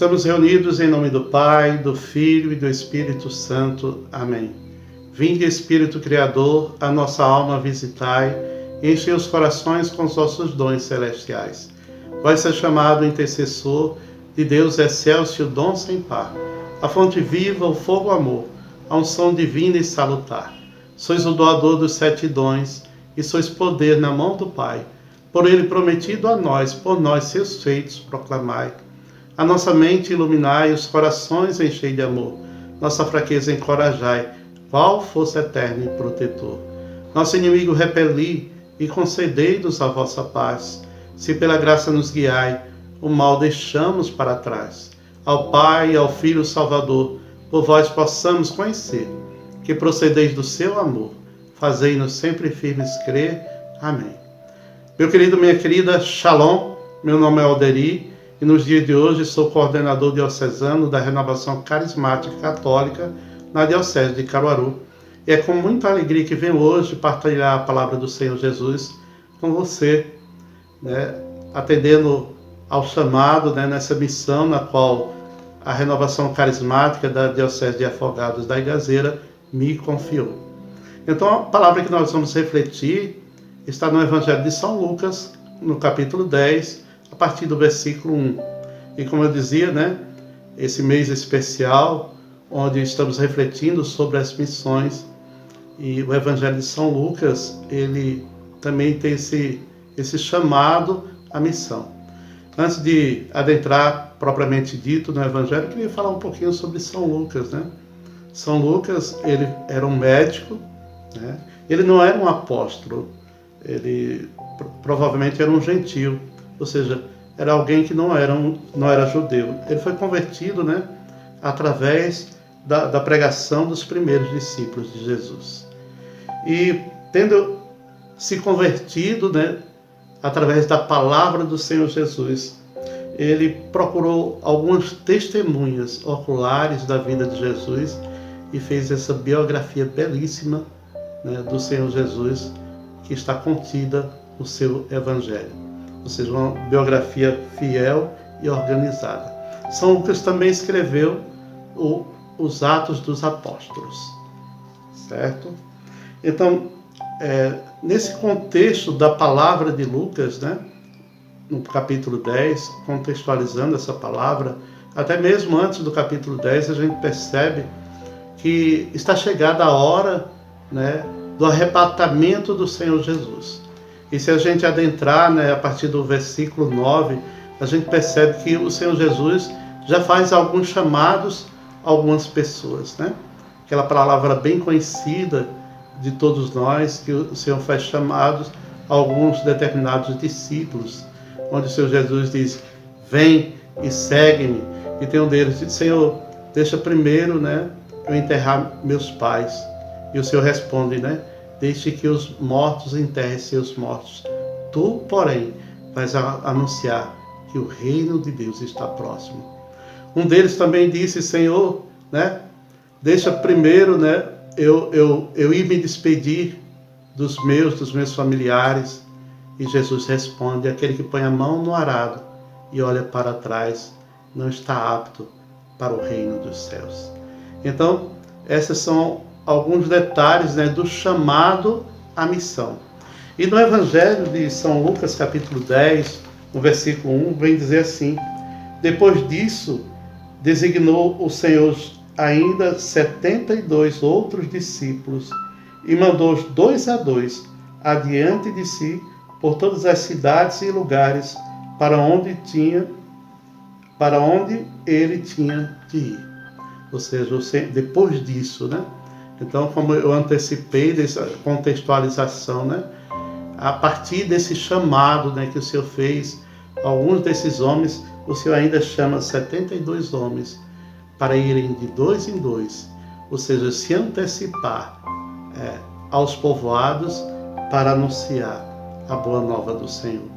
Estamos reunidos em nome do Pai, do Filho e do Espírito Santo. Amém. Vinde, Espírito Criador, a nossa alma visitai, e enchei os corações com os vossos dons celestiais. Vós ser chamado intercessor de Deus excelso e o dom sem par, a fonte viva, o fogo amor, a unção divina e salutar. Sois o doador dos 7 dons, e sois poder na mão do Pai. Por ele prometido a nós, por nós seus feitos proclamai. A nossa mente iluminai, os corações enchei de amor. Nossa fraqueza encorajai, qual força eterna e protetor. Nosso inimigo repeli, e concedei-nos a vossa paz. Se pela graça nos guiai, o mal deixamos para trás. Ao Pai e ao Filho Salvador, por vós possamos conhecer, que procedeis do seu amor. Fazei-nos sempre firmes crer. Amém. Meu querido, minha querida, Shalom. Meu nome é Alderi e nos dias de hoje sou coordenador diocesano da Renovação Carismática Católica na Diocese de Caruaru. E é com muita alegria que venho hoje partilhar a palavra do Senhor Jesus com você, atendendo ao chamado, nessa missão na qual a Renovação Carismática da Diocese de Afogados da Igazeira me confiou. Então, a palavra que nós vamos refletir está no Evangelho de São Lucas, no capítulo 10, a partir do versículo 1. E como eu dizia, esse mês especial, onde estamos refletindo sobre as missões, e o Evangelho de São Lucas, ele também tem esse chamado à missão. Antes de adentrar propriamente dito no Evangelho, eu queria falar um pouquinho sobre São Lucas. São Lucas, ele era um médico, ele não era um apóstolo, ele provavelmente era um gentio, ou seja, era alguém que não era judeu. Ele foi convertido através da pregação dos primeiros discípulos de Jesus. E tendo se convertido através da palavra do Senhor Jesus, ele procurou algumas testemunhas oculares da vida de Jesus e fez essa biografia belíssima do Senhor Jesus, que está contida no seu Evangelho. Ou seja, uma biografia fiel e organizada. São Lucas também escreveu os Atos dos Apóstolos, certo? Então, nesse contexto da palavra de Lucas, no capítulo 10, contextualizando essa palavra, até mesmo antes do capítulo 10, a gente percebe que está chegada a hora do arrebatamento do Senhor Jesus. E se a gente adentrar a partir do versículo 9, a gente percebe que o Senhor Jesus já faz alguns chamados a algumas pessoas. Aquela palavra bem conhecida de todos nós, que o Senhor faz chamados a alguns determinados discípulos, onde o Senhor Jesus diz: vem e segue-me. E tem um deles que diz: Senhor, deixa primeiro eu enterrar meus pais. E o Senhor responde, deixe que os mortos enterrem seus mortos. Tu, porém, vais anunciar que o reino de Deus está próximo. Um deles também disse: Senhor, deixa primeiro, eu ir me despedir dos meus familiares. E Jesus responde: aquele que põe a mão no arado e olha para trás não está apto para o reino dos céus. Então, esses são alguns detalhes do chamado à missão. E no Evangelho de São Lucas, capítulo 10, no versículo 1, vem dizer assim: depois disso, designou o Senhor ainda 72 outros discípulos e mandou-os 2 a 2 adiante de si por todas as cidades e lugares para onde ele tinha de ir. Ou seja, depois disso, Então, como eu antecipei dessa contextualização, a partir desse chamado que o Senhor fez, alguns desses homens, o Senhor ainda chama 72 homens para irem de 2 em 2, ou seja, se antecipar aos povoados para anunciar a boa nova do Senhor.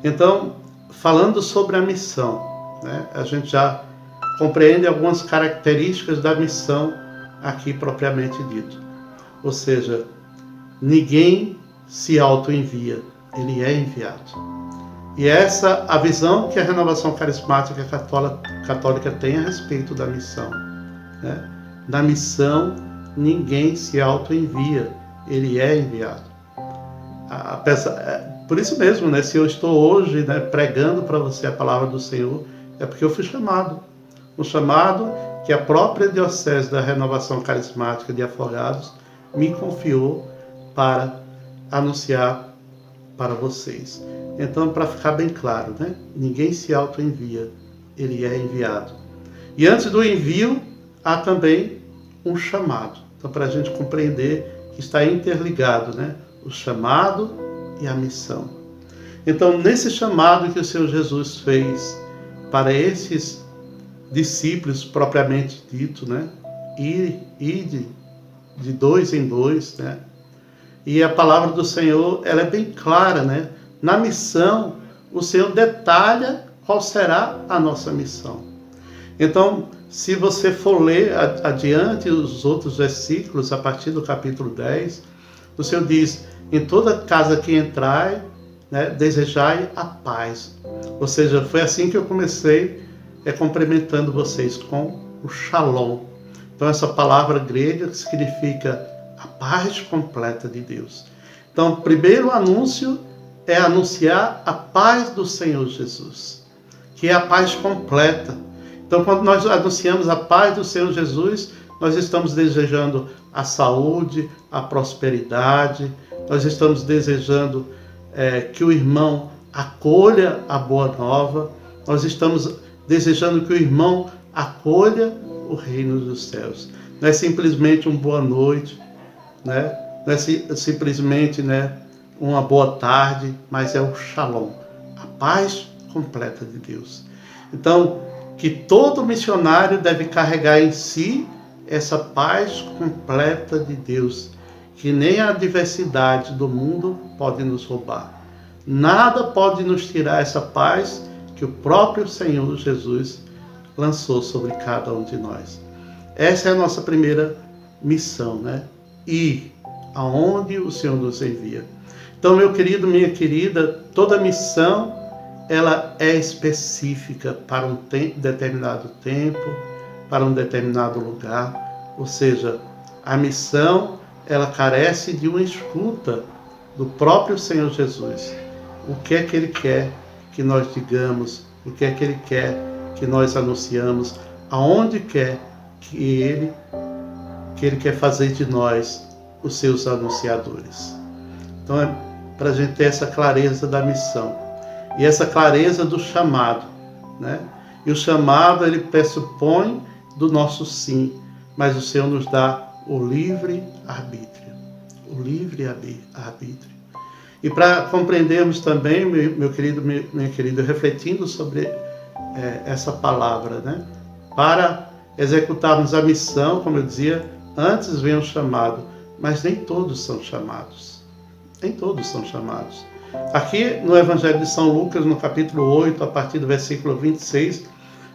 Então, falando sobre a missão, a gente já compreende algumas características da missão aqui propriamente dito. Ou seja, ninguém se auto-envia, ele é enviado. E essa a visão que a renovação carismática católica tem a respeito da missão, né? Na missão, ninguém se auto-envia, ele é enviado. Por isso mesmo, né, se eu estou hoje, né, pregando para você a palavra do Senhor, é porque eu fui chamado. Um chamado que a própria Diocese da Renovação Carismática de Afogados me confiou para anunciar para vocês. Então, para ficar bem claro, né, ninguém se auto-envia, ele é enviado. E antes do envio, há também um chamado. Então, para a gente compreender que está interligado, né, o chamado e a missão. Então, nesse chamado que o Senhor Jesus fez para esses discípulos propriamente dito, né, ide de dois em dois, né, e a palavra do Senhor, ela é bem clara, né, na missão, o Senhor detalha qual será a nossa missão. Então, se você for ler adiante os outros versículos, a partir do capítulo 10, o Senhor diz, em toda casa que entrai, né, desejai a paz. Ou seja, foi assim que eu comecei cumprimentando vocês com o shalom. Então, essa palavra grega que significa a paz completa de Deus. Então, o primeiro anúncio é anunciar a paz do Senhor Jesus, que é a paz completa. Então, quando nós anunciamos a paz do Senhor Jesus, nós estamos desejando a saúde, a prosperidade, nós estamos desejando que o irmão acolha a boa nova, nós estamos desejando que o irmão acolha o reino dos céus. Não é simplesmente uma boa noite, né? Não é simplesmente, né, uma boa tarde, mas é o shalom, a paz completa de Deus. Então, que todo missionário deve carregar em si essa paz completa de Deus, que nem a adversidade do mundo pode nos roubar. Nada pode nos tirar essa paz que o próprio Senhor Jesus lançou sobre cada um de nós. Essa é a nossa primeira missão, né? Ir aonde o Senhor nos envia. Então, meu querido, minha querida, toda missão, ela é específica para um determinado tempo, para um determinado lugar. Ou seja, a missão, ela carece de uma escuta do próprio Senhor Jesus. O que é que Ele quer que nós digamos? O que é que Ele quer que nós anunciamos? Aonde quer que Ele quer fazer de nós os seus anunciadores? Então, é para a gente ter essa clareza da missão e essa clareza do chamado, né? E o chamado, ele pressupõe do nosso sim, mas o Senhor nos dá o livre arbítrio. O livre arbítrio. E para compreendermos também, meu querido, minha querida, refletindo sobre essa palavra, né? Para executarmos a missão, como eu dizia, antes vem o chamado, mas nem todos são chamados. Nem todos são chamados. Aqui no Evangelho de São Lucas, no capítulo 8, a partir do versículo 26,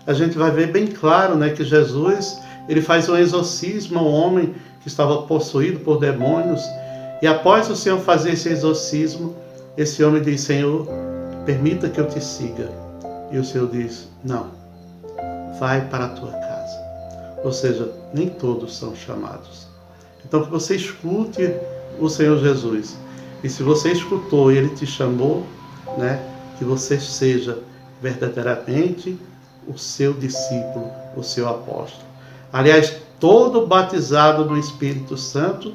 a gente vai ver bem claro, né, que Jesus, ele faz um exorcismo a um homem que estava possuído por demônios, e após o Senhor fazer esse exorcismo, esse homem diz, Senhor, permita que eu te siga. E o Senhor diz, não, vai para a tua casa. Ou seja, nem todos são chamados. Então que você escute o Senhor Jesus. E se você escutou e Ele te chamou, né, que você seja verdadeiramente o seu discípulo, o seu apóstolo. Aliás, todo batizado no Espírito Santo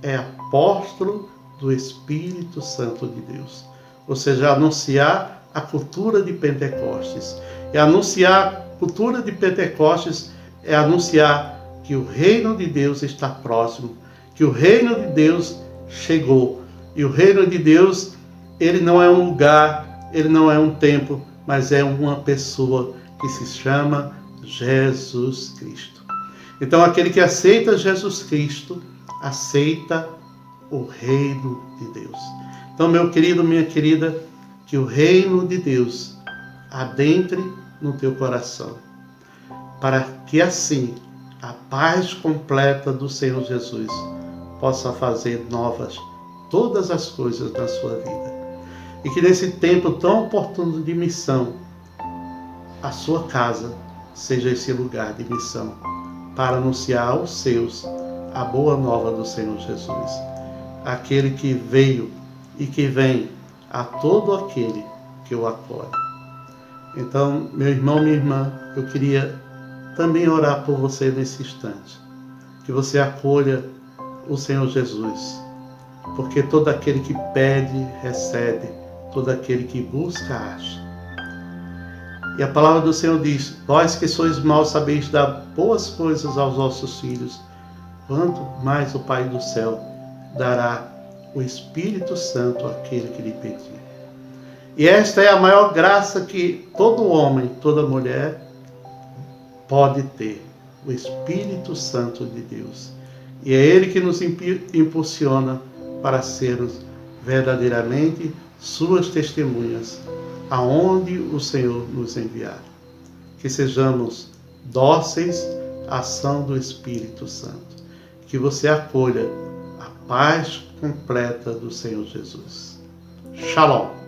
é apóstolo do Espírito Santo de Deus. Ou seja, anunciar a cultura de Pentecostes. E anunciar a cultura de Pentecostes é anunciar que o reino de Deus está próximo, que o reino de Deus chegou. E o reino de Deus, ele não é um lugar, ele não é um tempo, mas é uma pessoa que se chama Jesus Cristo. Então, aquele que aceita Jesus Cristo, aceita o reino de Deus. Então, meu querido, minha querida, que o reino de Deus adentre no teu coração, para que assim a paz completa do Senhor Jesus possa fazer novas todas as coisas na sua vida. E que nesse tempo tão oportuno de missão, a sua casa seja esse lugar de missão, para anunciar aos seus a boa nova do Senhor Jesus. Aquele que veio e que vem a todo aquele que o acolhe. Então, meu irmão, minha irmã, eu queria também orar por você nesse instante. Que você acolha o Senhor Jesus. Porque todo aquele que pede, recebe. Todo aquele que busca, acha. E a palavra do Senhor diz: vós que sois maus sabeis dar boas coisas aos vossos filhos, quanto mais o Pai do céu dará o Espírito Santo àquele que lhe pedir. E esta é a maior graça que todo homem, toda mulher pode ter, o Espírito Santo de Deus. E é Ele que nos impulsiona para sermos verdadeiramente suas testemunhas, aonde o Senhor nos enviar. Que sejamos dóceis à ação do Espírito Santo. Que você acolha a paz completa do Senhor Jesus. Shalom.